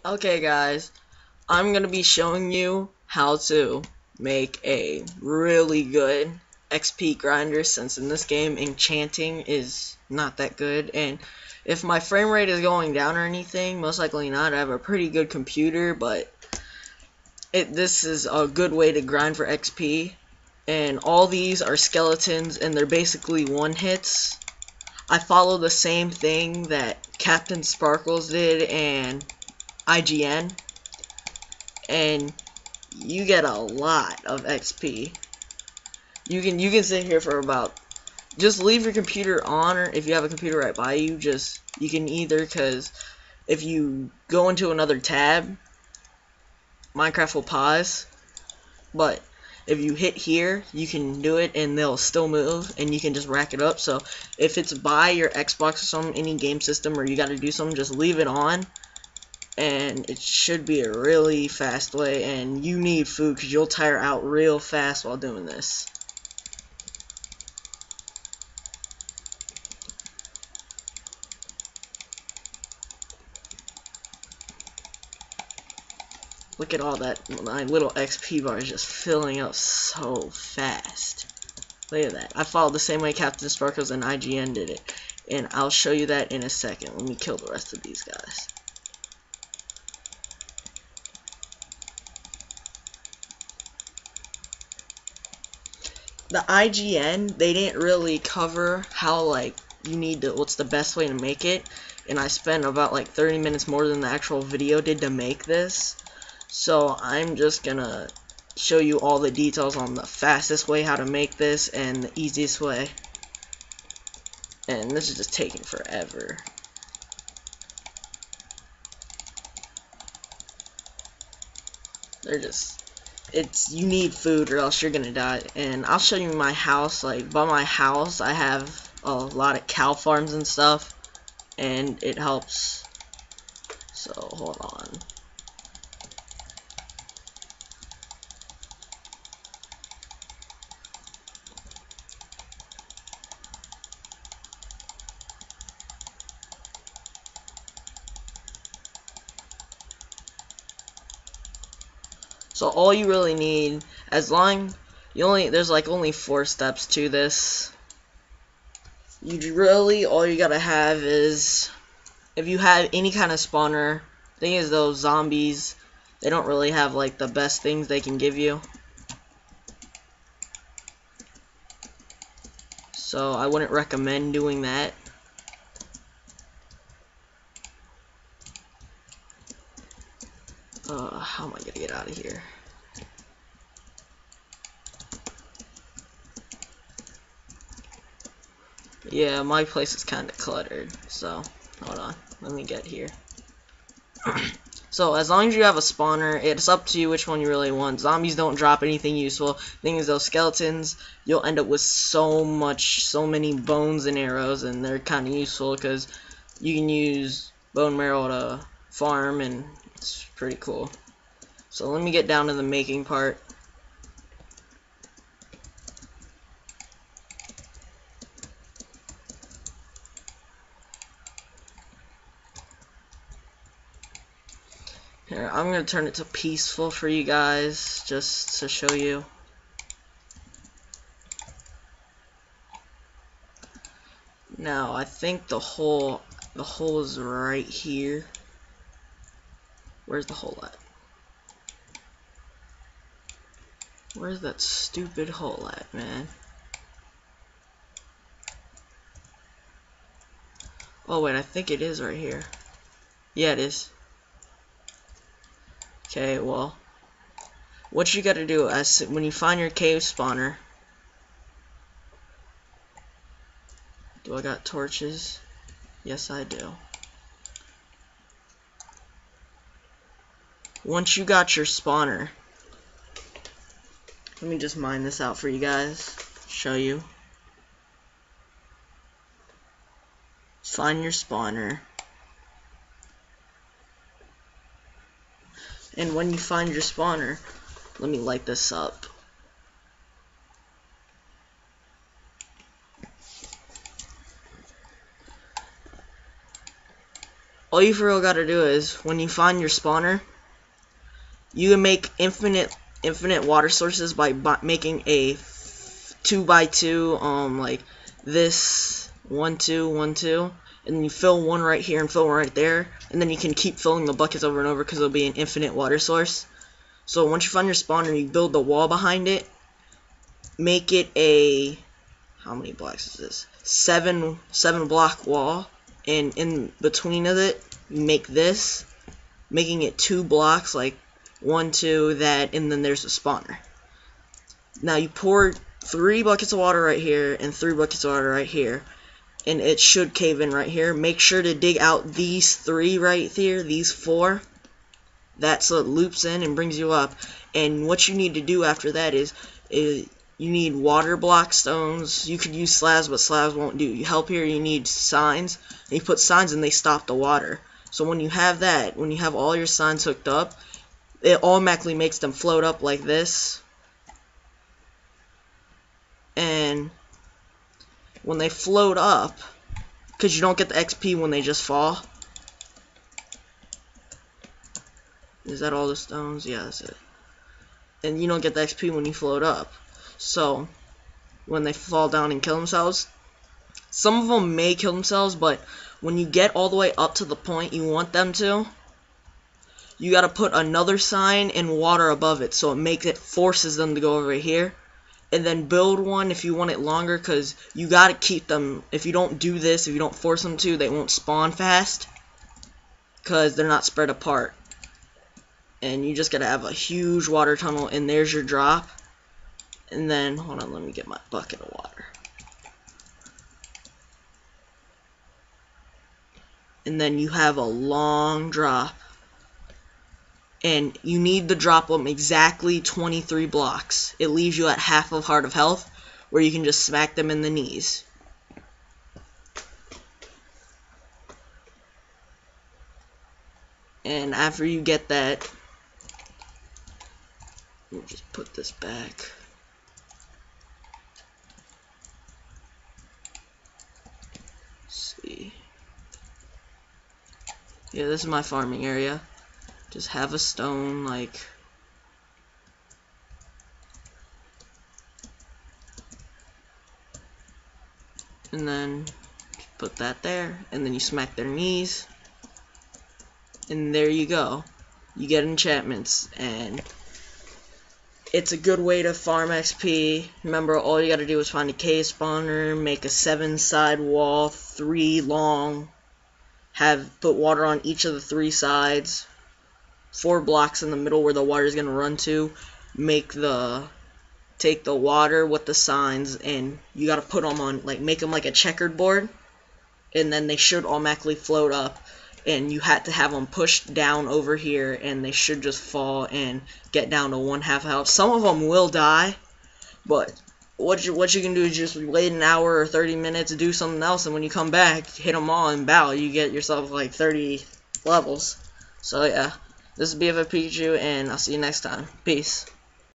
Okay guys, I'm gonna be showing you how to make a really good XP grinder, since in this game enchanting is not that good, and if my frame rate is going down or anything, most likely not. I have a pretty good computer, but this is a good way to grind for XP, and all these are skeletons and they're basically one hits. I follow the same thing that Captain Sparkles did and IGN, and you get a lot of XP. You can sit here for about, just leave your computer on, or if you have a computer right by you, you can either, because if you go into another tab, Minecraft will pause, but if you hit here, you can do it and they'll still move, and you can just rack it up. So if it's by your Xbox or any game system, or you gotta do something, just leave it on, and it should be a really fast way. And you need food because you'll tire out real fast while doing this. Look at all that. My little XP bar is just filling up so fast. Look at that. I followed the same way Captain Sparkles and IGN did it, and I'll show you that in a second. Let me kill the rest of these guys. The IGN, they didn't really cover how, like, you need to, what's the best way to make it, and I spent about like 30 minutes more than the actual video did to make this. So I'm just gonna show you all the details on the fastest way how to make this and the easiest way. And this is just taking forever. You need food or else you're gonna die. And I'll show you my house. Like, by my house I have a lot of cow farms and stuff, and it helps. So hold on. So all you really need, there's like only 4 steps to this. All you gotta have is, if you have any kind of spawner. Thing is, those zombies, they don't really have like the best things they can give you. So I wouldn't recommend doing that. How am I gonna get out of here? Yeah, my place is kind of cluttered, so hold on, let me get here. So as long as you have a spawner, it's up to you which one you really want. Zombies don't drop anything useful. Thing is, those skeletons, you'll end up with so many bones and arrows, and they're kind of useful because you can use bone marrow to farm, and it's pretty cool. So let me get down to the making part. Here, I'm going to turn it to peaceful for you guys, just to show you. Now, I think the hole is right here. Where's the hole at? Where's that stupid hole at, man? Oh wait, I think it is right here. Yeah, it is. Okay, well, what you gotta do when you find your cave spawner. Do I got torches? Yes, I do. Once you got your spawner, let me just mine this out for you guys. Show you. Find your spawner. And when you find your spawner, let me light this up. all you for real gotta do is, when you find your spawner, you can make infinite water sources by making a 2x2, like this, 1 2 1 2, and you fill one right here and fill one right there, and then you can keep filling the buckets over and over because it'll be an infinite water source. So once you find your spawner, you build the wall behind it, make it a, how many blocks is this? 7 block wall, and in between of it, you make this, making it 2 blocks, like 1 2 that, and then there's a spawner. Now you pour 3 buckets of water right here and 3 buckets of water right here, and it should cave in right here. Make sure to dig out these 3 right here, these 4. That's so it loops in and brings you up. And what you need to do after that is you need water block stones. You could use slabs, but slabs won't do. You help here, you need signs. And you put signs and they stop the water. So when you have that, when you have all your signs hooked up, it automatically makes them float up like this. And when they float up, because you don't get the XP when they just fall. Is that all the stones? Yeah, that's it. And you don't get the XP when you float up. So, when they fall down and kill themselves, some of them may kill themselves, but when you get all the way up to the point you want them to, you gotta put another sign and water above it, so it forces them to go over here. And then build one if you want it longer, because you gotta keep them. If you don't do this, if you don't force them to, they won't spawn fast, because they're not spread apart. And you just gotta have a huge water tunnel, and there's your drop. And then, hold on, let me get my bucket of water. And then you have a long drop. And you need to drop them exactly 23 blocks. It leaves you at half of Heart of Health, where you can just smack them in the knees. And after you get that, we'll just put this back. Let's see. Yeah, this is my farming area. Just have a stone, like, and then put that there, and then you smack their knees, and there you go. You get enchantments, and it's a good way to farm XP. Remember, all you gotta do is find a cave spawner, make a 7-side wall, 3 long, put water on each of the 3 sides, 4 blocks in the middle where the water is gonna run to. Take the water with the signs, and you gotta put them on, like, make them like a checkered board, and then they should automatically float up. And you had to have them pushed down over here, and they should just fall and get down to 1/2 health. Some of them will die, but what you can do is just wait an hour or 30 minutes, do something else, and when you come back, hit them all and bow. You get yourself like 30 levels. So yeah, this is BFF Pikachu, and I'll see you next time. Peace.